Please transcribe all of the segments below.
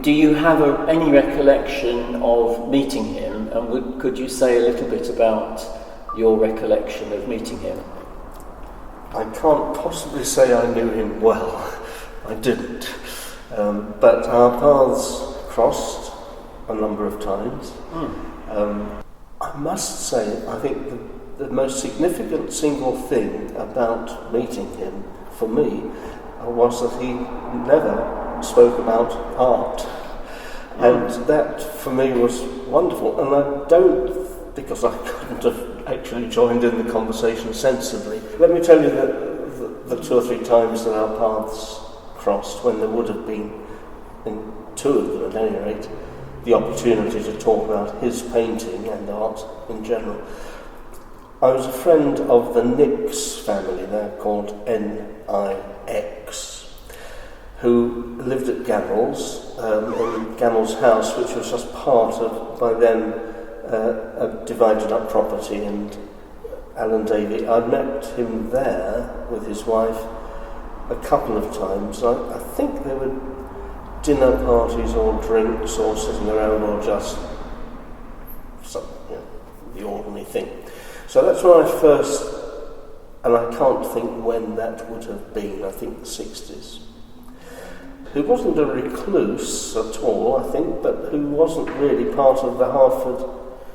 Do you have any recollection of meeting him, and could you say a little bit about your recollection of meeting him? I can't possibly say I knew him well. I didn't. But our paths crossed a number of times. I must say, I think the most significant single thing about meeting him, for me, was that he never spoke about art. And that, for me, was wonderful. And I don't, because I couldn't have actually joined in the conversation sensibly. Let me tell you that the 2 or 3 times that our paths crossed, when there would have been, in 2 of them at any rate, the opportunity to talk about his painting and art in general. I was a friend of the Nix family, they're called N-I-X, who lived at Gannell's, in Gannell's house, which was just part of, by then, a divided up property, and Alan Davie, I'd met him there with his wife a couple of times. I think they were dinner parties or drinks or sitting around or just some, the ordinary thing. So that's when I first, and I can't think when that would have been, I think the 60s. Who wasn't a recluse at all, I think, but who wasn't really part of the Hertford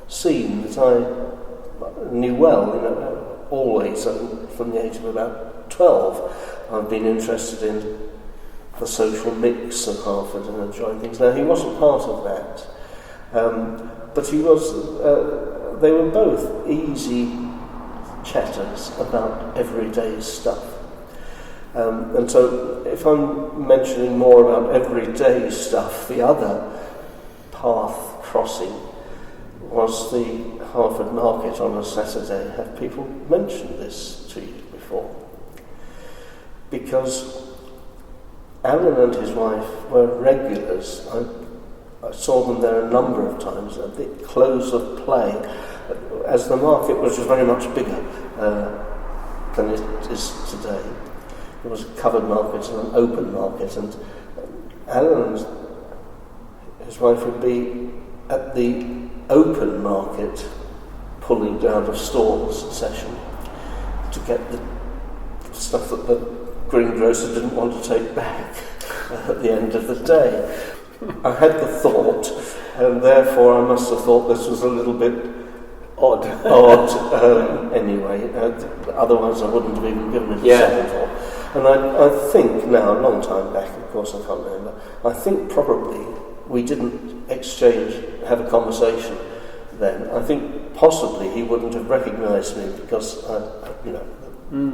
scene that I knew well, always, from the age of about 12. I've been interested in the social mix of Hertford and enjoying things. Now, he wasn't part of that, but he was, they were both easy chatters about everyday stuff. And so, if I'm mentioning more about everyday stuff, the other path crossing was the Hertford market on a Saturday. Have people mentioned this to you before? Because Alan and his wife were regulars. I saw them there a number of times at the close of play, as the market was very much bigger than it is today. There was a covered market and an open market, and Alan and his wife would be at the open market pulling down of stores session to get the stuff that the greengrocer didn't want to take back at the end of the day. I had the thought, and therefore I must have thought this was a little bit odd anyway. Otherwise I wouldn't have even given it a second thought. And I think now, a long time back, of course I can't remember, I think probably we didn't have a conversation then. I think possibly he wouldn't have recognised me because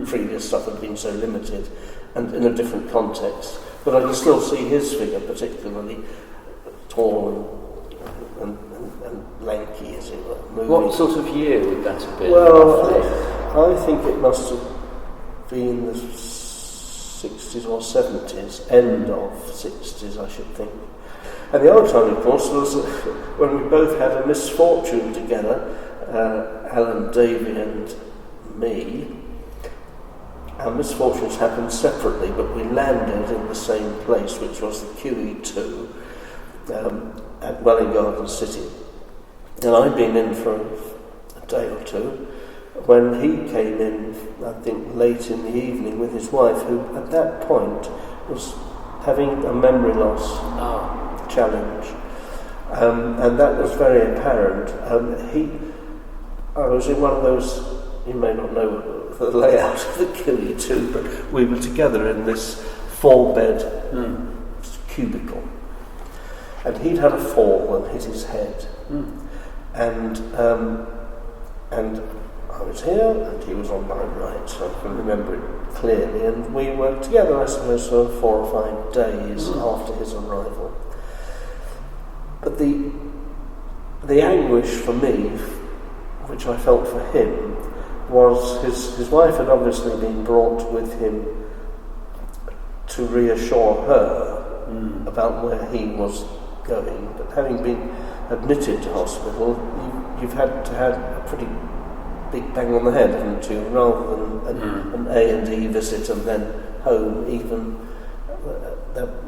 previous stuff had been so limited and in a different context. But I can still see his figure, particularly tall and lanky, as it were. Moving. What sort of year would that have been? Well, I think it must have been the 60s or 70s, end of 60s, I should think. And the other time, of course, was when we both had a misfortune together, Alan Davie and me. Our misfortunes happened separately, but we landed in the same place, which was the QE2 at Welling Garden City. And I'd been in for a day or two when he came in, I think, late in the evening with his wife, who at that point was having a memory loss challenge. And that was very apparent. I was in one of those, you may not know the layout of the QE2, but we were together in this 4-bed cubicle. And he'd had a fall and hit his head. And I was here and he was on my right, so I can remember it clearly. And we were together, I suppose, for 4 or 5 days after his arrival. But the anguish for me, which I felt for him, was his wife had obviously been brought with him to reassure her about where he was going. But having been admitted to hospital, you've had to have a pretty big bang on the head, haven't you, rather than an A&E visit and then home, even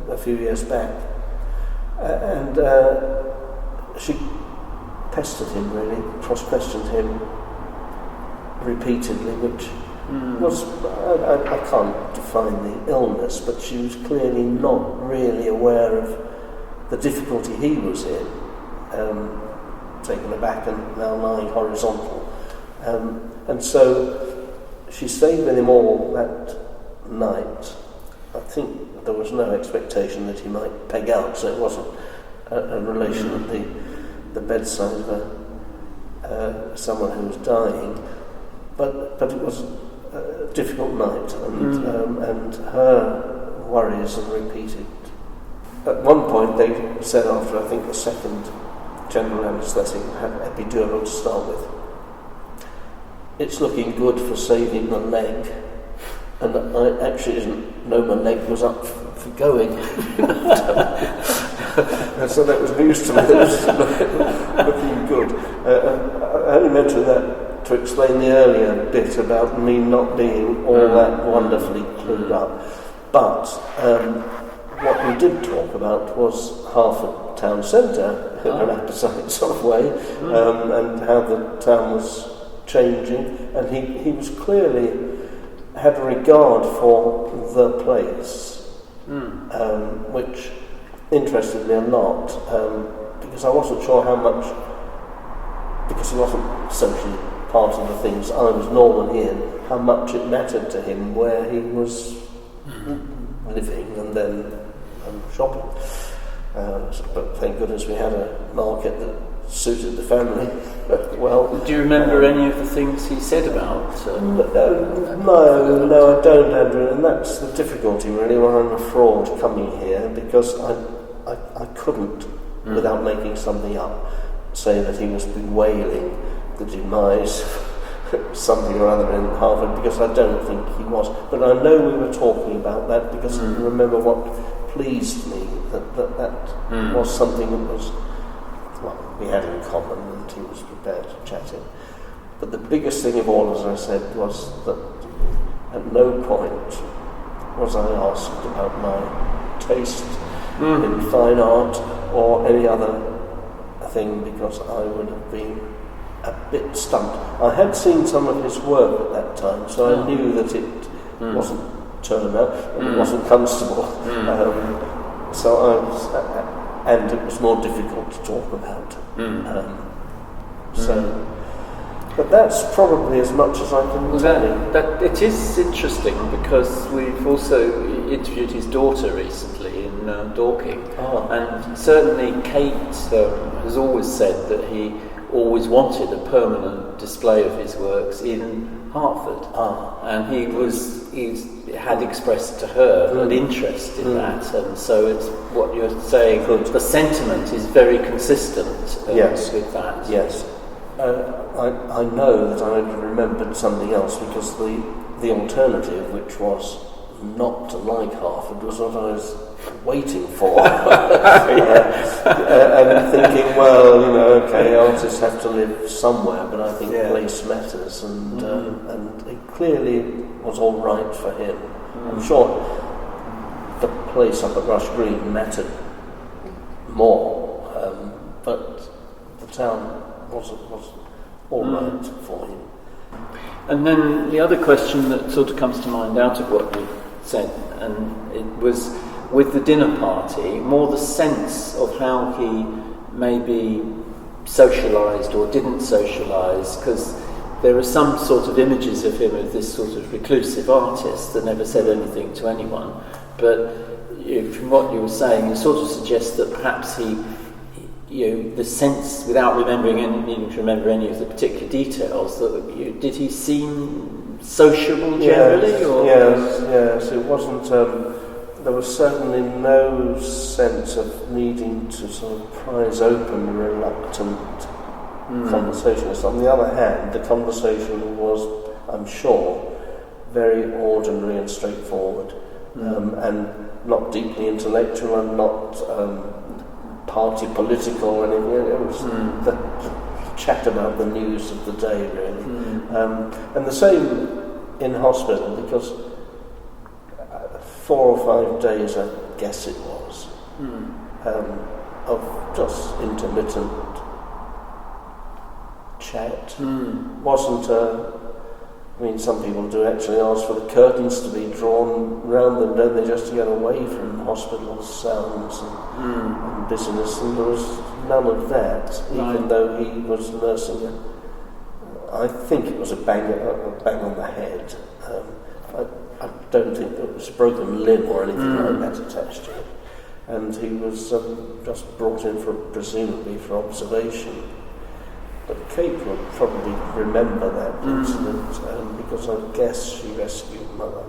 a few years back. And she pestered him, really, cross-questioned him repeatedly, which was, I can't define the illness, but she was clearly not really aware of the difficulty he was in, taken aback and now lying horizontal. And so she stayed with him all that night. I think there was no expectation that he might peg out, so it wasn't a relation at the bedside of someone who was dying. But it was a difficult night, and her worries are repeated. At one point, they said, after I think the second general anaesthetic, had epidural to start with, it's looking good for saving the leg. And I actually didn't know my leg was up for going. And so that was news to me, that it was looking good. I only mentioned that to explain the earlier bit about me not being all that wonderfully clued up. But what we did talk about was Hertford town centre in an apposite sort of way, and how the town was changing, and he was clearly had a regard for the place, which interested me a lot, because I wasn't sure how much, because he wasn't socially part of the things I was normally in, how much it mattered to him where he was living and then shopping. But thank goodness we had a market that suited the family well. Do you remember any of the things he said about? No, I don't, Andrew, and that's the difficulty really when I'm a fraud coming here, because I couldn't, without making something up, say that he was bewailing the demise of something or other in Hertford, because I don't think he was. But I know we were talking about that because I remember what pleased me, that was something that was, well, we had in common, and he was prepared to chat in. But the biggest thing of all, as I said, was that at no point was I asked about my taste in fine art or any other thing, because I would have been a bit stumped. I had seen some of his work at that time, so I knew that it wasn't Turner, and it wasn't Constable. So I was, and it was more difficult to talk about. But that's probably as much as I can tell you. That it is interesting, because we've also interviewed his daughter recently in Dorking, and certainly Kate has always said that he always wanted a permanent display of his works in Hertford, and he had expressed to her an interest in that, and so it's what you're saying. The sentiment is very consistent with that. Yes. I know that I remembered something else, because the alternative, which was not to like Hertford, was what I was waiting for. And thinking, well, okay, artists have to live somewhere, but I think place matters, and it clearly was all right for him. I'm sure the place up at Rush Green mattered more, but the town was all right for him. And then the other question that sort of comes to mind out of what you said, and it was with the dinner party, more the sense of how he maybe socialised or didn't socialise, because there are some sort of images of him as this sort of reclusive artist that never said anything to anyone, but from what you were saying, it sort of suggests that perhaps the sense, without needing to remember any of the particular details, that did he seem sociable generally? Yes. It wasn't. There was certainly no sense of needing to sort of prise open reluctant conversationalists. On the other hand, the conversation was, I'm sure, very ordinary and straightforward, and not deeply intellectual, and not party political or anything. It was the chat about the news of the day, really. And the same in hospital, because 4 or 5 days, I guess it was, of just intermittent chat. Wasn't I mean, some people do actually ask for the curtains to be drawn round them, don't they, just to get away from hospital sounds and busyness, and there was none of that, even though he was nursing I think it was a bang on the head. I don't think it was a broken limb or anything like that attached to it. And he was just brought in presumably for observation. But Kate will probably remember that incident because I guess she rescued Mother.